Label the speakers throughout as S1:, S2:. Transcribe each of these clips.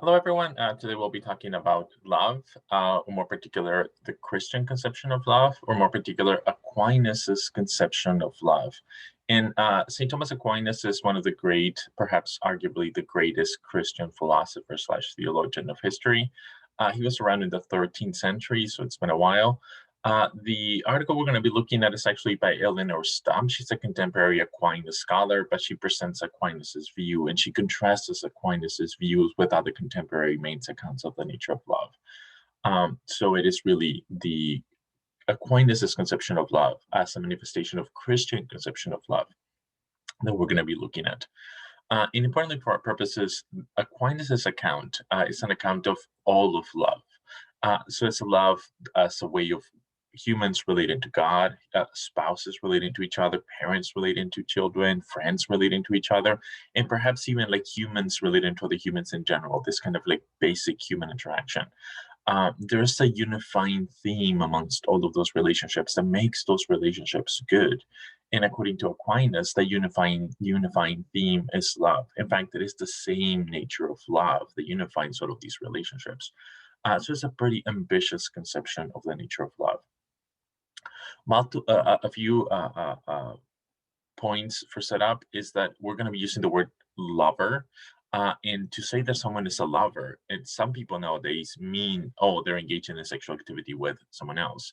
S1: Hello, everyone. Today we'll be talking about love, or more particular, the Christian conception of love, or more particular, Aquinas' conception of love. And St. Thomas Aquinas is one of the great, perhaps arguably the greatest Christian philosopher slash theologian of history. He was around in the 13th century, so it's been a while. The article we're going to be looking at is actually by Eleanor Stump. She's a contemporary Aquinas scholar, but she presents Aquinas' view, and she contrasts Aquinas' views with other contemporary main accounts of the nature of love. So it is really the Aquinas' conception of love as a manifestation of Christian conception of love that we're going to be looking at. And importantly for our purposes, Aquinas' account is an account of all of love. So it's a love as a way of humans relating to God, spouses relating to each other, parents relating to children, friends relating to each other, and perhaps even like humans relating to other humans in general, this kind of like basic human interaction. There's a unifying theme amongst all of those relationships that makes those relationships good. And according to Aquinas, the unifying theme is love. In fact, it is the same nature of love that unifies all of these relationships. So it's a pretty ambitious conception of the nature of love. A few points for setup is that we're going to be using the word lover. And to say that someone is a lover, and some people nowadays mean, oh, they're engaging in sexual activity with someone else.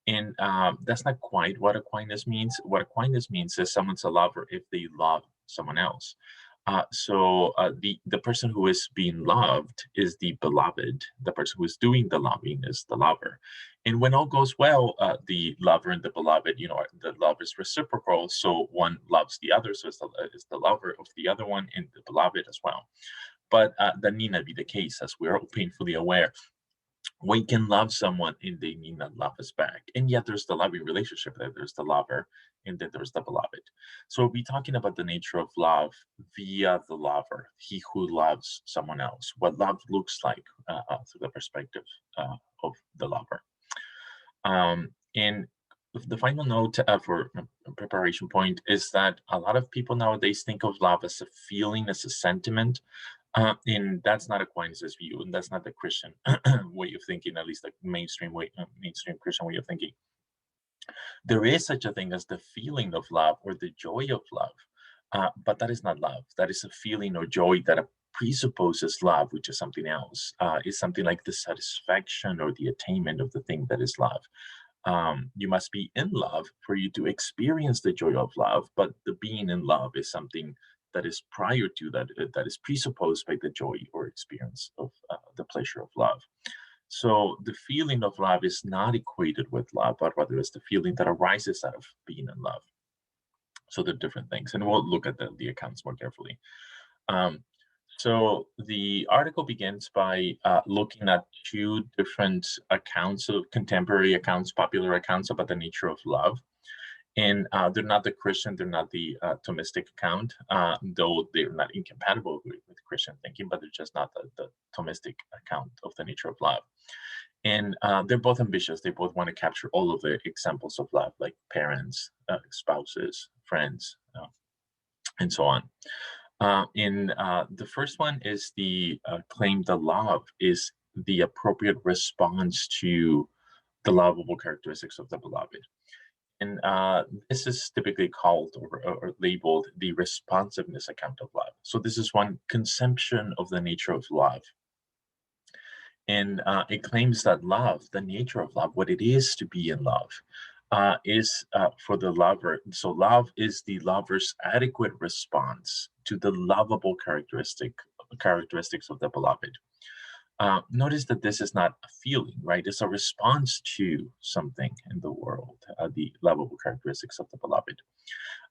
S1: And that's not quite what Aquinas means. What Aquinas means is someone's a lover if they love someone else. The person who is being loved is the beloved. The person who is doing the loving is the lover. And when all goes well, the lover and the beloved, the love is reciprocal. So one loves the other, so it's the lover of the other one and the beloved as well. But that need not be the case, as we're all painfully aware. We can love someone and they need not love us back. And yet there's the loving relationship, that there's the lover and then there's the beloved. So we'll be talking about the nature of love via the lover, he who loves someone else, what love looks like through the perspective of the lover. And the final note for preparation point is that a lot of people nowadays think of love as a feeling, as a sentiment, and that's not Aquinas' view, and that's not the Christian way of thinking, at least the mainstream Christian way of thinking. There is such a thing as the feeling of love or the joy of love, but that is not love. That is a feeling or joy that presupposes love, which is something else. It's something like the satisfaction or the attainment of the thing that is love. You must be in love for you to experience the joy of love, but the being in love is something that is prior to that, that is presupposed by the joy or experience of the pleasure of love. So the feeling of love is not equated with love, but rather is the feeling that arises out of being in love. So they're different things, and we'll look at the accounts more carefully. Um, so the article begins by looking at two different accounts of contemporary accounts, popular accounts about the nature of love. And they're not the Christian, they're not the Thomistic account, though they're not incompatible with Christian thinking, but they're just not the Thomistic account of the nature of love. And they're both ambitious. They both want to capture all of the examples of love, like parents, spouses, friends, and so on. In the first one is the claim that love is the appropriate response to the lovable characteristics of the beloved. And this is typically called or labeled the responsiveness account of love. So this is one conception of the nature of love. And it claims that love, the nature of love, what it is to be in love, is for the lover. So love is the lover's adequate response to the lovable characteristics of the beloved. Notice that this is not a feeling, right? It's a response to something in the world, the lovable characteristics of the beloved.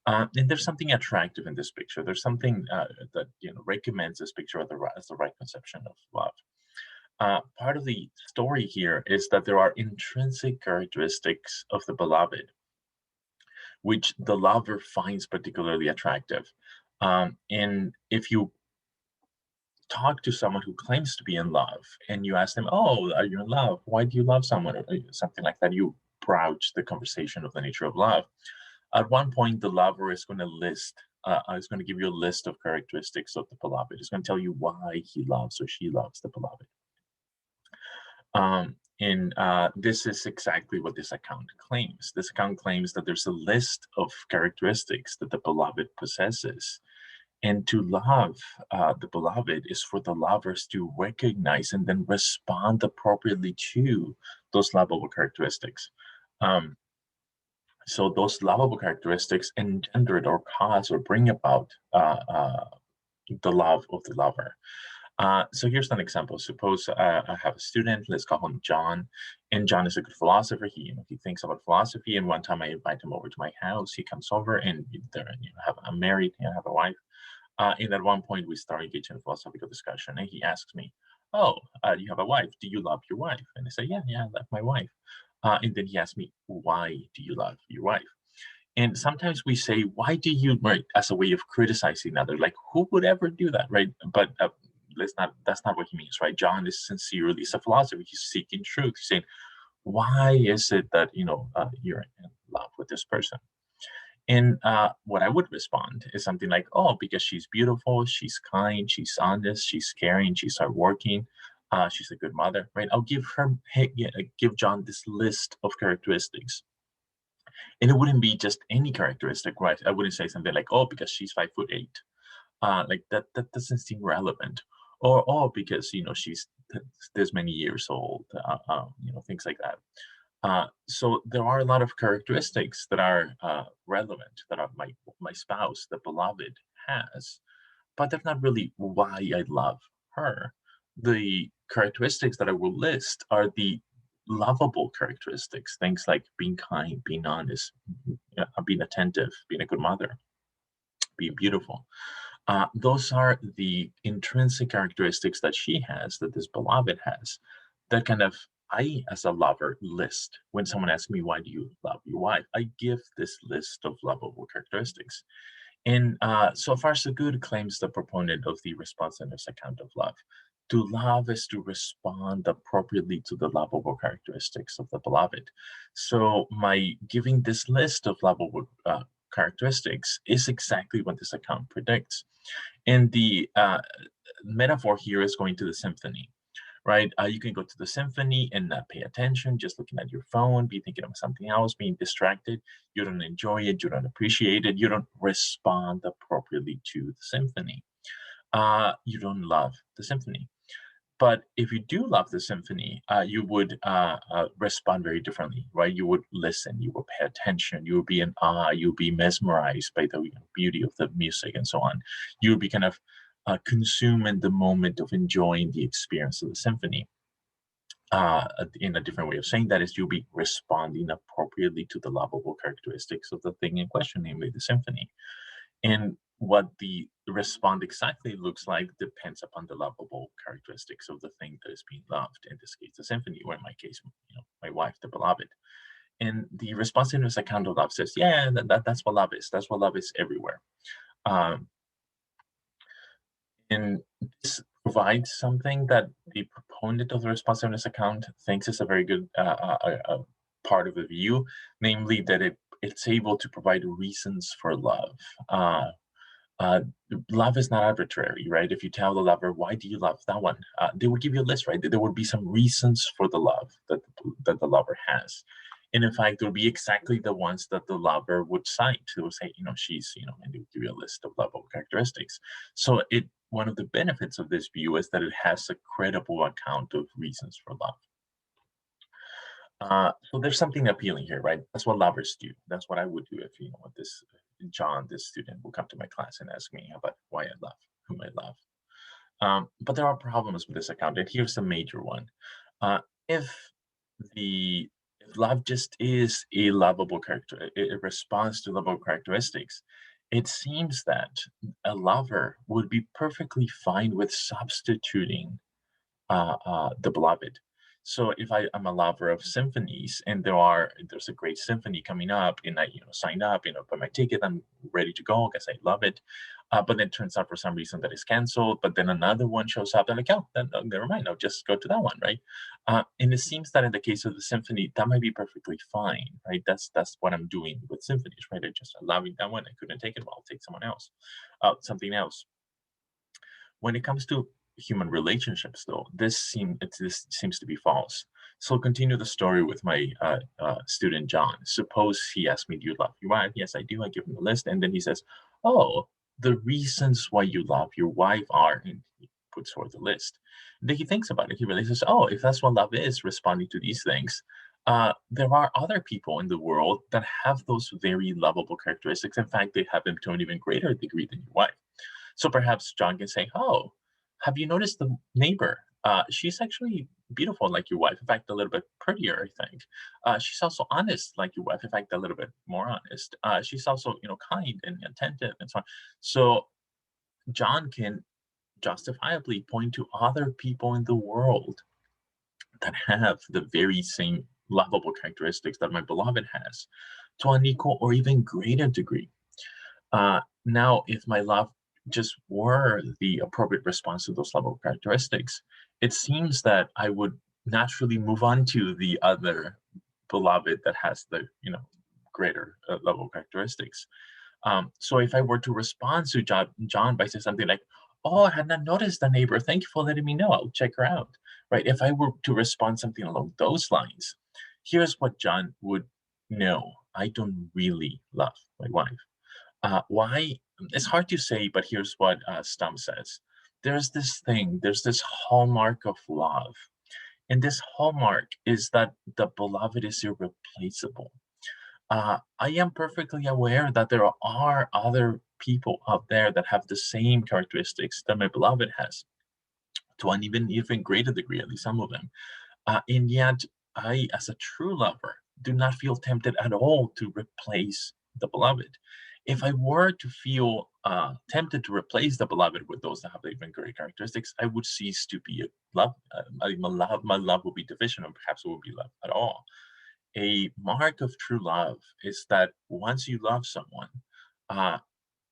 S1: And there's something attractive in this picture. There's something that recommends this picture as the right conception of love. Part of the story here is that there are intrinsic characteristics of the beloved, which the lover finds particularly attractive. And if you talk to someone who claims to be in love and you ask them, oh, are you in love? Why do you love someone? Or something like that. You broach the conversation of the nature of love. At one point, the lover is going to list is going to give you a list of characteristics of the beloved. It's going to tell you why he loves or she loves the beloved. And this is exactly what this account claims. This account claims that there's a list of characteristics that the beloved possesses. And to love the beloved is for the lovers to recognize and then respond appropriately to those lovable characteristics. Um, so those lovable characteristics engendered or cause or bring about the love of the lover. So here's an example. Suppose I have a student, let's call him John, and John is a good philosopher. He thinks about philosophy, and one time I invite him over to my house. He comes over, and I'm married, I have a wife. And at one point, we start engaging in philosophical discussion, and he asks me, "Oh, you have a wife? Do you love your wife?" And I say, "Yeah, I love my wife." And then he asks me, "Why do you love your wife?" And sometimes we say, "Why do you?" Right, as a way of criticizing other. Like, who would ever do that, right? But let's not. That's not what he means, right? John is sincerely, he's a philosopher. He's seeking truth. He's saying, "Why is it that you're in love with this person?" And what I would respond is something like, "Oh, because she's beautiful, she's kind, she's honest, she's caring, she's hardworking, she's a good mother," right? I'll give her, hey, yeah, give John this list of characteristics, and it wouldn't be just any characteristic, right? I wouldn't say something like, "Oh, because she's 5'8", like that doesn't seem relevant, or "Oh, because she's this many years old," things like that. So there are a lot of characteristics that are relevant that are my spouse, the beloved, has, but they're not really why I love her. The characteristics that I will list are the lovable characteristics, things like being kind, being honest, being attentive, being a good mother, being beautiful. Those are the intrinsic characteristics that she has, that this beloved has, that kind of I, as a lover, list. When someone asks me, "Why do you love your wife?" I give this list of lovable characteristics. And so far, so good, claims the proponent of the responsiveness account of love. To love is to respond appropriately to the lovable characteristics of the beloved. So, my giving this list of lovable characteristics is exactly what this account predicts. And the metaphor here is going to the symphony, right? You can go to the symphony and not pay attention, just looking at your phone, be thinking of something else, being distracted. You don't enjoy it, you don't appreciate it, you don't respond appropriately to the symphony. You don't love the symphony. But if you do love the symphony, you would respond very differently, right? You would listen, you would pay attention, you would be in awe, you would be mesmerized by the beauty of the music and so on. You would be kind of consumed in the moment of enjoying the experience of the symphony. In a different way of saying that is you'll be responding appropriately to the lovable characteristics of the thing in question, namely the symphony. And what the respond exactly looks like depends upon the lovable characteristics of the thing that is being loved. In this case, the symphony, or in my case, my wife, the beloved. And the responsiveness account of love says, yeah, that's what love is. That's what love is everywhere. Um, and this provides something that the proponent of the responsiveness account thinks is a very good part of the view, namely that it's able to provide reasons for love. Uh, Love is not arbitrary, right? If you tell the lover, "Why do you love that one?" They would give you a list, right? There would be some reasons for the love that the lover has. And in fact, there would be exactly the ones that the lover would cite. They would say, she's, and they would give you a list of lovable characteristics. So one of the benefits of this view is that it has a credible account of reasons for love. So there's something appealing here, right? That's what lovers do. That's what I would do if this John, this student, will come to my class and ask me about why I love, whom I love. But there are problems with this account, and here's the major one. Uh, if the if love just is a lovable character, it responds to lovable characteristics, it seems that a lover would be perfectly fine with substituting the beloved. So if I'm a lover of symphonies and there's a great symphony coming up and I, signed up, put my ticket, I'm ready to go because I love it. But then it turns out for some reason that it's canceled, but then another one shows up. I'm like, oh, then never mind. I'll just go to that one, right? And it seems that in the case of the symphony, that might be perfectly fine, right? That's what I'm doing with symphonies, right? I just allowing that one. I couldn't take it. Well, I'll take something else. When it comes to human relationships, though, this seems to be false. So continue the story with my student John. Suppose he asks me, "Do you love your wife?" Yes, I do. I give him a list, and then he says, "Oh, the reasons why you love your wife are," and he puts forth the list. And then he thinks about it. He realizes, "Oh, if that's what love is, responding to these things." There are other people in the world that have those very lovable characteristics. In fact, they have them to an even greater degree than your wife. So perhaps John can say, "Oh, have you noticed the neighbor? She's actually beautiful like your wife. In fact, a little bit prettier, I think. She's also honest like your wife. In fact, a little bit more honest. She's also, kind and attentive and so on." So John can justifiably point to other people in the world that have the very same lovable characteristics that my beloved has to an equal or even greater degree. Now, if my love just were the appropriate response to those level characteristics, it seems that I would naturally move on to the other beloved that has the greater level characteristics. So if I were to respond to John by saying something like, "Oh, I had not noticed the neighbor. Thank you for letting me know. I'll check her out." Right? If I were to respond something along those lines, here's what John would know: I don't really love my wife. Why? It's hard to say, but here's what Stump says. There's this hallmark of love. And this hallmark is that the beloved is irreplaceable. I am perfectly aware that there are other people out there that have the same characteristics that my beloved has, to an even greater degree, at least some of them. And yet, I, as a true lover, do not feel tempted at all to replace the beloved. If I were to feel tempted to replace the beloved with those that have even great characteristics, I would cease to be a love. My love would be deficient, or perhaps it would be love at all. A mark of true love is that once you love someone, uh,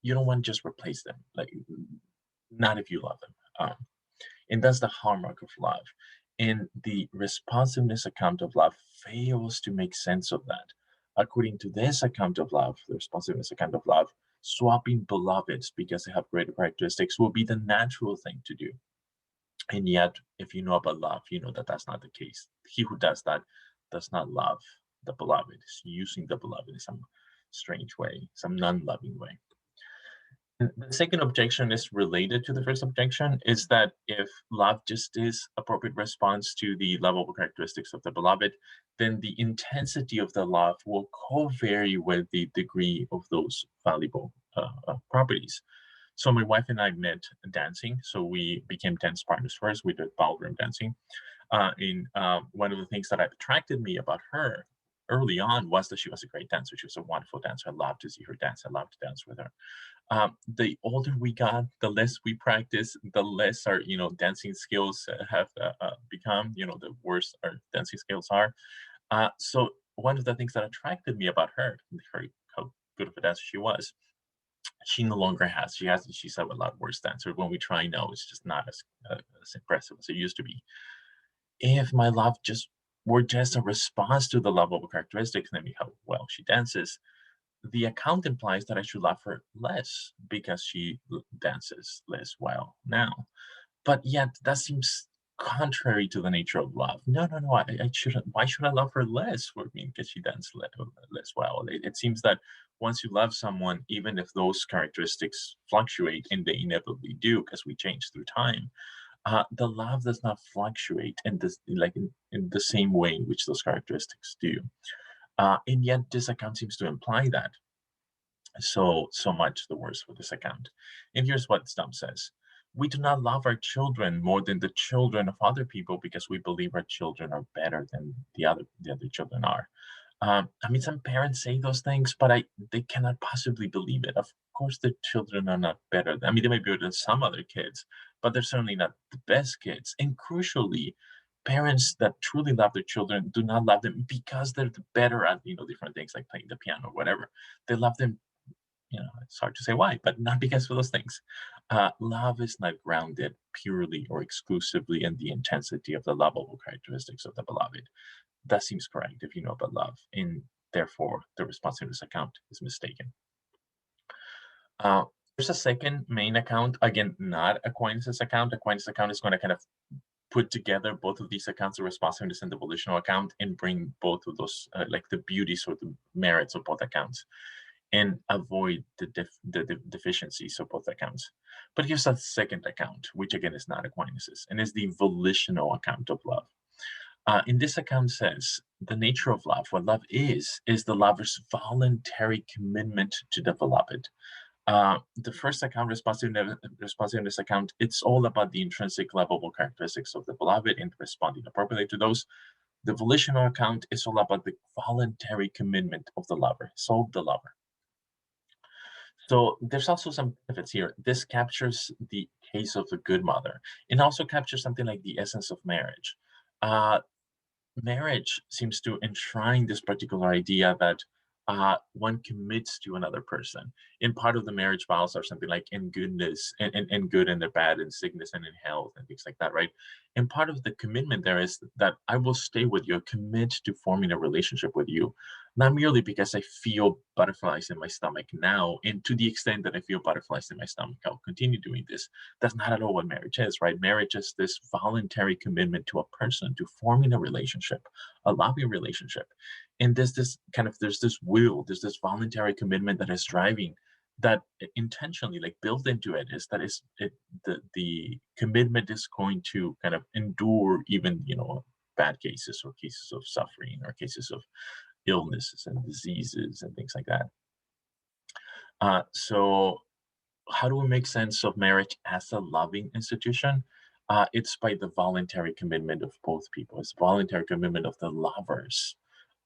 S1: you don't want to just replace them. Like, not if you love them. And that's the hallmark of love. And the responsiveness account of love fails to make sense of that. According to this account of love, the responsiveness account of love, swapping beloveds because they have greater characteristics will be the natural thing to do. And yet, if you know about love, you know that that's not the case. He who does that does not love the beloved. Is using the beloved in some strange way, some non-loving way. The second objection is related to the first objection, is that if love just is appropriate response to the lovable characteristics of the beloved, then the intensity of the love will co-vary with the degree of those valuable properties. So my wife and I met dancing, so we became dance partners first. We did ballroom dancing. One of the things that attracted me about her early on was that she was a great dancer. She was a wonderful dancer. I loved to see her dance. I loved to dance with her. The older we got, the less we practice, the less our dancing skills have become. The worse our dancing skills are. So one of the things that attracted me about her how good of a dancer she was, she no longer has. She's a lot worse dancer. When we try now, it's just not as impressive as it used to be. If my love just were just a response to the lovable characteristics, namely how well she dances, the account implies that I should love her less because she dances less well now. But yet that seems contrary to the nature of love. No, no, no. I shouldn't. Why should I love her less? For me, because she dances less well. It seems that once you love someone, even if those characteristics fluctuate, and they inevitably do, because we change through time, the love does not fluctuate in this like in the same way in which those characteristics do. And yet, this account seems to imply that. So much the worse for this account. And here's what Stump says: we do not love our children more than the children of other people because we believe our children are better than the other children are. I mean, some parents say those things, but they cannot possibly believe it. Of course, the children are not better. I mean, they may be better than some other kids, but they're certainly not the best kids. And crucially, Parents that truly love their children do not love them because they're better at, different things like playing the piano or whatever. They love them, it's hard to say why, but not because of those things. Love is not grounded purely or exclusively in the intensity of the lovable characteristics of the beloved. That seems correct if you know about love, and therefore the response in this account is mistaken. Uh, there's a second main account, again, not Aquinas' account. Aquinas' account is going to kind of put together both of these accounts, the responsiveness and the volitional account, and bring both of those, like the beauties or the merits of both accounts, and avoid the deficiencies of both accounts. But here's a second account, which again is not Aquinas', and is the volitional account of love. In this account says, the nature of love, what love is the lover's voluntary commitment to the beloved. The first account, responsiveness account, it's all about the intrinsic lovable characteristics of the beloved and responding appropriately to those. The volitional account is all about the voluntary commitment of the lover, so the lover. So there's also some benefits here. This captures the case of the good mother, and also captures something like the essence of marriage. Uh, Marriage seems to enshrine this particular idea that one commits to another person. And part of the marriage vows are something like in goodness, in good and the bad, in sickness and in health, and things like that, right? And part of the commitment there is that I will stay with you, commit to forming a relationship with you, not merely because I feel butterflies in my stomach now, and to the extent that I feel butterflies in my stomach, I'll continue doing this. That's not at all what marriage is, right? Marriage is this voluntary commitment to a person, to forming a relationship, a loving relationship. And there's this will, there's this voluntary commitment that is driving, that intentionally, like, built into it, is that is it the commitment is going to kind of endure even, bad cases or cases of suffering or cases of illnesses and diseases and things like that. So how do we make sense of marriage as a loving institution? It's by the voluntary commitment of both people. It's voluntary commitment of the lovers,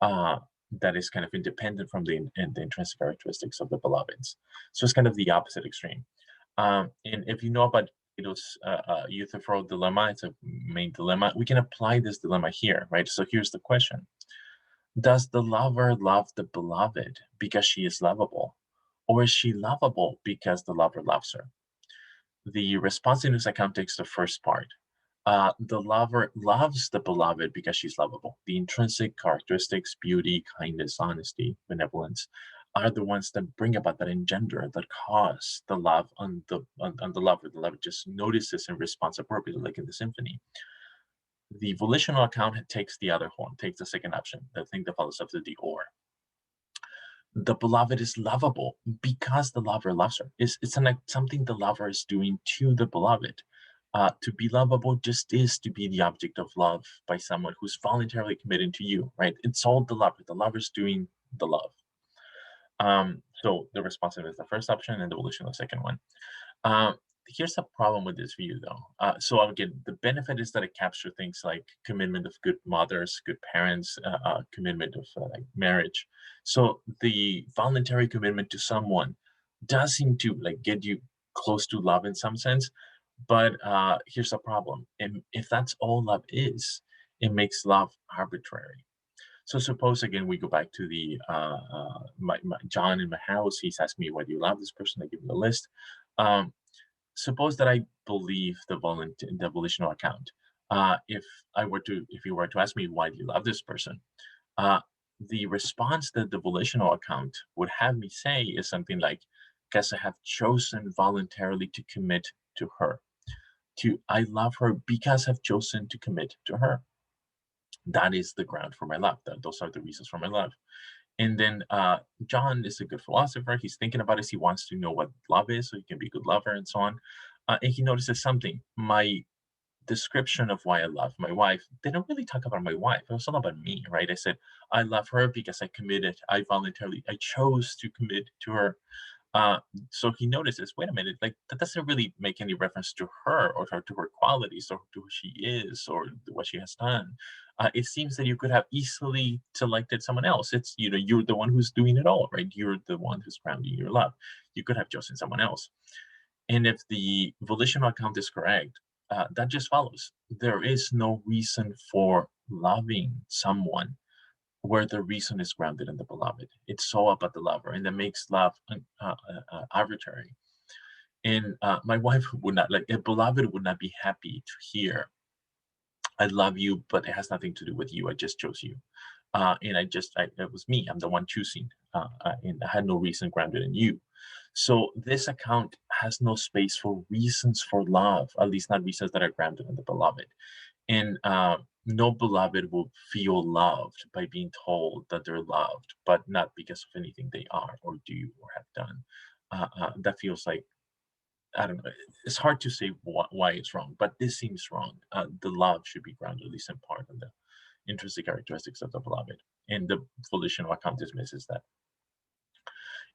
S1: uh, that is kind of independent from the intrinsic characteristics of the beloveds. So it's kind of the opposite extreme. And if you know about Plato's Euthyphro dilemma, it's a main dilemma. We can apply this dilemma here, right? So here's the question: does the lover love the beloved because she is lovable? Or is she lovable because the lover loves her? The responsiveness account takes the first part. The lover loves the beloved because she's lovable. The intrinsic characteristics, beauty, kindness, honesty, benevolence, are the ones that bring about, that engender, that cause the love on the lover. The lover just notices and responds appropriately, like in the symphony. The volitional account takes the other horn, takes the second option, the thing that follows after the or. The beloved is lovable because the lover loves her. It's something the lover is doing to the beloved. To be lovable just is to be the object of love by someone who's voluntarily committed to you, right? It's all the lover. The lover's doing the love. So the responsive is the first option, and the volition the second one. Here's a problem with this view, though. So again, the benefit is that it captures things like commitment of good mothers, good parents, commitment of like marriage. So the voluntary commitment to someone does seem to like get you close to love in some sense. But here's a problem: if that's all love is, it makes love arbitrary. So suppose again we go back to the my John in my house. He's asking me, "Why do you love this person?" I give him a list. Um, Suppose that I believe the volitional account. If you were to ask me, why do you love this person? Uh, the response that the volitional account would have me say is something like, because I have chosen voluntarily to commit to her. I love her because I've chosen to commit to her. That is the ground for my love. Those are the reasons for my love. And then John is a good philosopher. He's thinking about this. He wants to know what love is so he can be a good lover and so on. And he notices something. My description of why I love my wife didn't really talk about my wife. It was all about me, right? I said, I love her because I chose to commit to her. Uh, so he notices, wait a minute, like that doesn't really make any reference to her or to her qualities or to who she is or what she has done. It seems that you could have easily selected someone else. It's, you're the one who's doing it all, right? You're the one who's grounding your love. You could have chosen someone else. And if the volitional account is correct, that just follows. There is no reason for loving someone where the reason is grounded in the beloved. It's so about the lover, and that makes love arbitrary. And my wife would not, like, a beloved would not be happy to hear, "I love you, but it has nothing to do with you. I just chose you." And it was me. I'm the one choosing, and I had no reason grounded in you. So this account has no space for reasons for love, at least not reasons that are grounded in the beloved. And no beloved will feel loved by being told that they're loved, but not because of anything they are or do or have done. That feels like, I don't know. It's hard to say why it's wrong, but this seems wrong. The love should be grounded, at least in part, in the intrinsic characteristics of the beloved, and the volitional account dismisses that.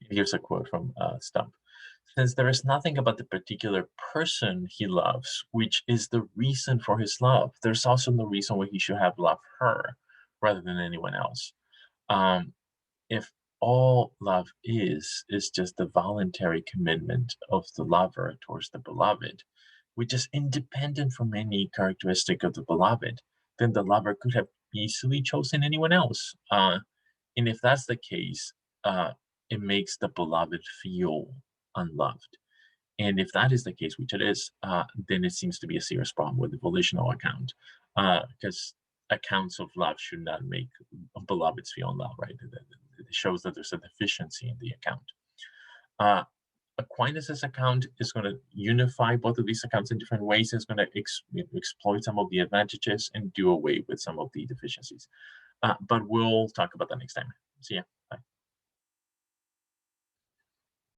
S1: Here's a quote from Stump. Since there is nothing about the particular person he loves, which is the reason for his love, there's also no reason why he should have loved her rather than anyone else. Um, if all love is just the voluntary commitment of the lover towards the beloved, which is independent from any characteristic of the beloved, then the lover could have easily chosen anyone else. And if that's the case, it makes the beloved feel unloved. And if that is the case, which it is, then it seems to be a serious problem with the volitional account, because accounts of love should not make beloveds feel unloved, right? It shows that there's a deficiency in the account. Uh, Aquinas's account is going to unify both of these accounts in different ways. It's going to exploit some of the advantages and do away with some of the deficiencies. But we'll talk about that next time. See ya.